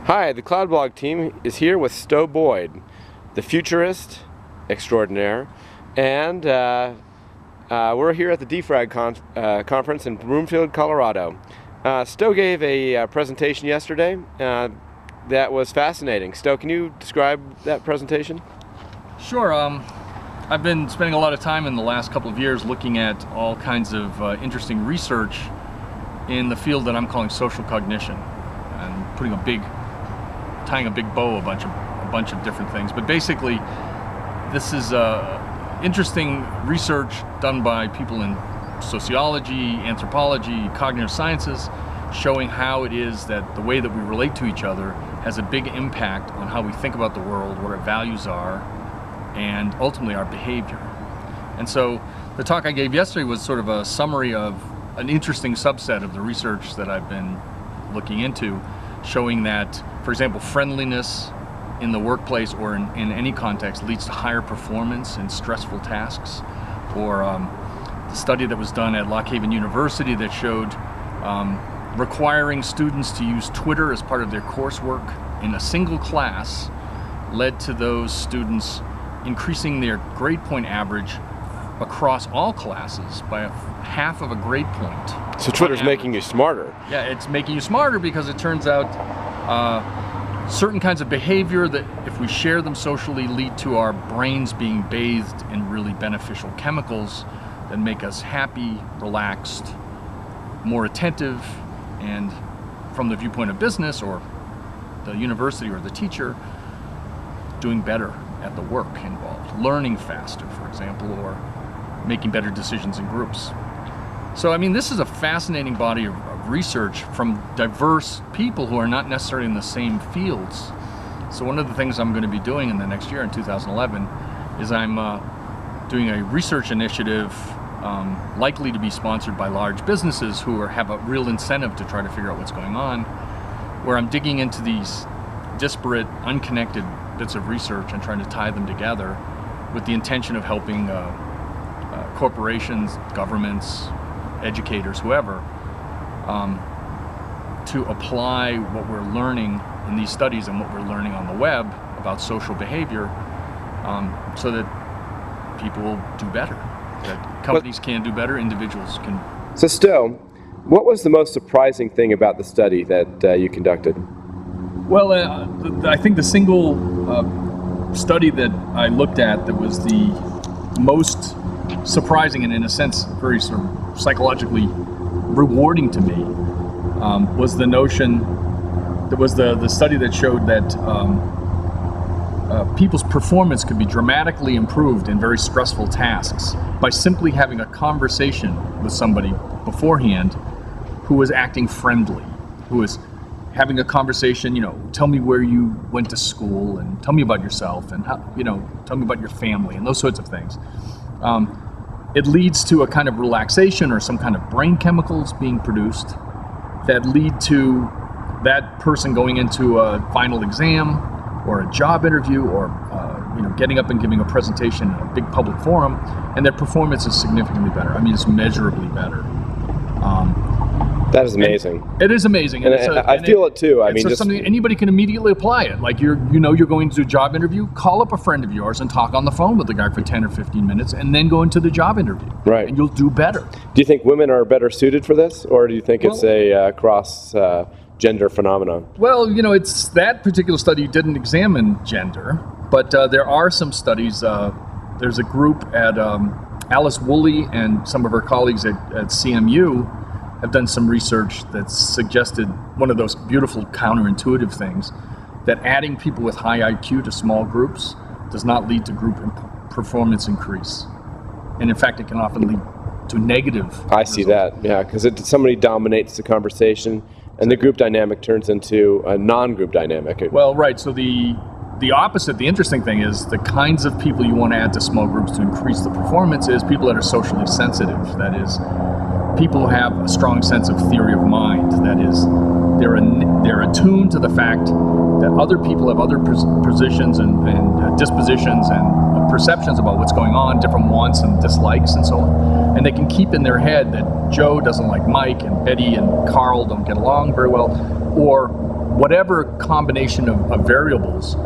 Hi, the Cloudblog team is here with Stowe Boyd, the futurist extraordinaire, and we're here at the DFRAG conference in Broomfield, Colorado. Stowe gave a presentation yesterday that was fascinating. Stowe, can you describe that presentation? Sure. I've been spending a lot of time in the last couple of years looking at all kinds of interesting research in the field that I'm calling social cognition, and tying a big bow a bunch of different things. But basically, this is interesting research done by people in sociology, anthropology, cognitive sciences, showing how it is that the way that we relate to each other has a big impact on how we think about the world, what our values are, and ultimately our behavior. And so the talk I gave yesterday was sort of a summary of an interesting subset of the research that I've been looking into, showing that, for example, friendliness in the workplace or in any context leads to higher performance in stressful tasks. Or the study that was done at Lock Haven University that showed requiring students to use Twitter as part of their coursework in a single class led to those students increasing their grade point average across all classes by half of a grade point. So Twitter's making you smarter. Yeah, it's making you smarter because it turns out certain kinds of behavior that, if we share them socially, lead to our brains being bathed in really beneficial chemicals that make us happy, relaxed, more attentive, and from the viewpoint of business or the university or the teacher, doing better at the work involved, learning faster, for example, or making better decisions in groups. So, I mean, this is a fascinating body of research from diverse people who are not necessarily in the same fields. So one of the things I'm going to be doing in the next year, in 2011, is I'm doing a research initiative likely to be sponsored by large businesses who have a real incentive to try to figure out what's going on, where I'm digging into these disparate, unconnected bits of research and trying to tie them together with the intention of helping corporations, governments, educators, whoever, to apply what we're learning in these studies and what we're learning on the web about social behavior, so that people will do better, that companies can do better, individuals can. So Stowe, what was the most surprising thing about the study that you conducted? Well, I think the single study that I looked at that was the most surprising and, in a sense, very sort of psychologically rewarding to me was the notion that was the study that showed that people's performance could be dramatically improved in very stressful tasks by simply having a conversation with somebody beforehand who was acting friendly, who was having a conversation, tell me where you went to school and tell me about yourself and how, tell me about your family and those sorts of things. It leads to a kind of relaxation or some kind of brain chemicals being produced that lead to that person going into a final exam or a job interview or getting up and giving a presentation in a big public forum, and their performance is significantly better. I mean, it's measurably better. That is amazing. It is amazing, and I feel it too. I mean, just something anybody can immediately apply it. Like you're going to do a job interview, call up a friend of yours and talk on the phone with the guy for 10 or 15 minutes, and then go into the job interview. Right. And you'll do better. Do you think women are better suited for this, or do you think it's a cross gender phenomenon? Well, it's that particular study didn't examine gender, but there are some studies. There's a group at Alice Woolley and some of her colleagues at CMU have done some research that suggested one of those beautiful counterintuitive things, that adding people with high IQ to small groups does not lead to group performance increase. And in fact, it can often lead to negative results. See that, yeah, because somebody dominates the conversation and the group dynamic turns into a non-group dynamic. Well, right, so the opposite, the interesting thing is the kinds of people you want to add to small groups to increase the performance is people that are socially sensitive. That is, people who have a strong sense of theory of mind. That is, they're attuned to the fact that other people have other positions and dispositions and perceptions about what's going on, different wants and dislikes and so on. And they can keep in their head that Joe doesn't like Mike and Betty and Carl don't get along very well, or whatever combination of variables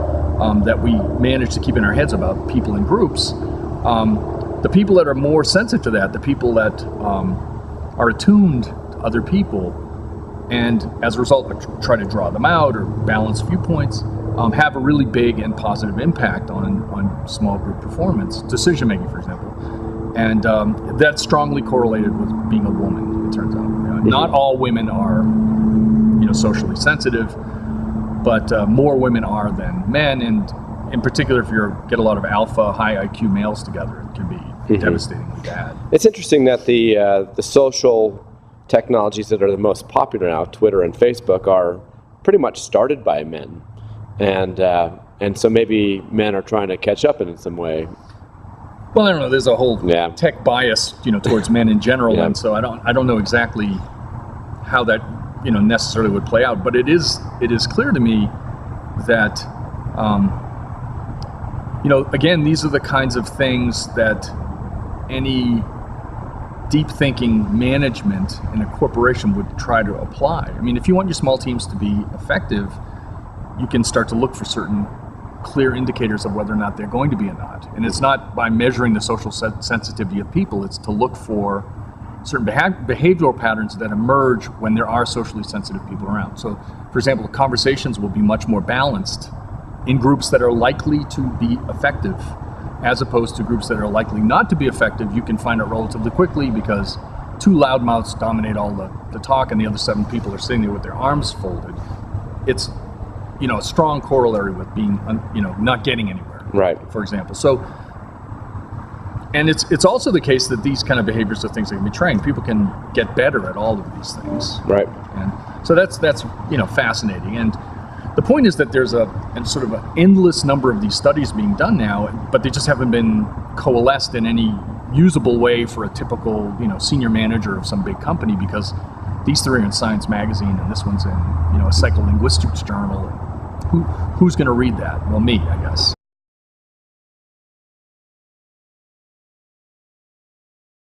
that we manage to keep in our heads about people in groups, the people that are more sensitive to that, the people that are attuned to other people, and as a result try to draw them out or balance viewpoints, have a really big and positive impact on small group performance, decision making, for example. And that's strongly correlated with being a woman, it turns out. Not all women are, socially sensitive, but more women are than men. And in particular, if you get a lot of alpha, high IQ males together, it can be devastatingly bad. It's interesting that the social technologies that are the most popular now, Twitter and Facebook, are pretty much started by men, and so maybe men are trying to catch up in some way. Well, I don't know. There's a whole tech bias, towards men in general, and so I don't know exactly how that necessarily would play out. But it is clear to me that again, these are the kinds of things that any deep thinking management in a corporation would try to apply. I mean, if you want your small teams to be effective, you can start to look for certain clear indicators of whether or not they're going to be or not. And it's not by measuring the social sensitivity of people, it's to look for certain behavioral patterns that emerge when there are socially sensitive people around. So, for example, conversations will be much more balanced in groups that are likely to be effective, as opposed to groups that are likely not to be effective. You can find out relatively quickly because two loudmouths dominate all the talk and the other 7 people are sitting there with their arms folded. It's a strong corollary with being not getting anywhere, right, for example. So, and it's also the case that these kind of behaviors are things that can be trained. People can get better at all of these things, right? And so that's fascinating. And the point is that there's a sort of an endless number of these studies being done now, but they just haven't been coalesced in any usable way for a typical senior manager of some big company, because these 3 are in Science magazine and this one's in a psycholinguistics journal. Who's going to read that? Well, me, I guess.